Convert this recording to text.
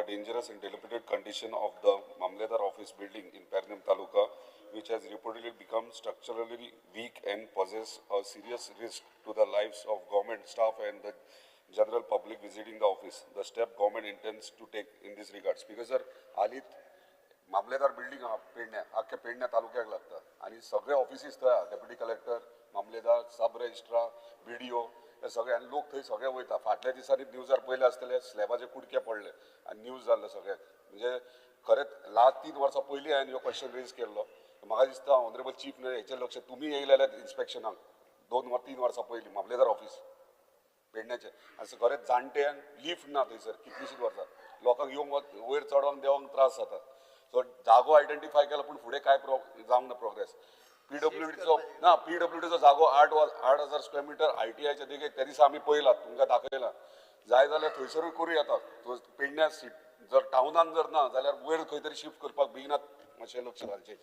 dangerous and dilapidated condition of the Mamledar office building in Pernem Taluka, which has reportedly become structurally weak and poses a serious risk to the lives of government staff and the general public visiting the office. The step government intends to take in this regard. Because sir, हालीत मामलेदार building पेडण्या अख्ख्या पेडण्या तालुक्याक लागता आणि सगळे offices थंय deputy collector मामलेदार सब registrar BDO हे सगळे आनी लोक थंय सगळे वयता. फाटल्या दिसांनी न्यूजार पयले आसतले स्लॅबाचे कुडके पडले आनी न्यूज जाल्ले सगळे. म्हणजे खरेंच लास्ट 3 वर्सां पयलीं हांवें ह्यो क्वेश्चन रेज केल्लो. म्हाका दिसता ऑनरेबल चीफ हेचेर लक्ष तुमी येयले जाल्यार इन्स्पेक्शनाक 2-3 वर्सां पयलीं मामलेदार ऑफिस पेडण्याचे असं खरेंच जाणटे लिफ्ट ना थंयसर कितलीशींच वर्सां लोकांक येवंक वयर चडोंक देवंक त्रास जातात. सो जागो आयडेंटिफाय केला पण फुडें काय जावंक ना प्रोग्रेस. PWDचो जागो 8,000 स्क्वेअर मीटर ITIच्या देगेक त्या दिसा आमी पळयला तुमकां दाखयला. जाय जाल्यार थंयसरूय करूं येता. पेडण्या जर टाउनान जर ना जाल्यार वयर खंय तरी शिफ्ट करपाक बेगिनात मातशें लक्ष घालचें.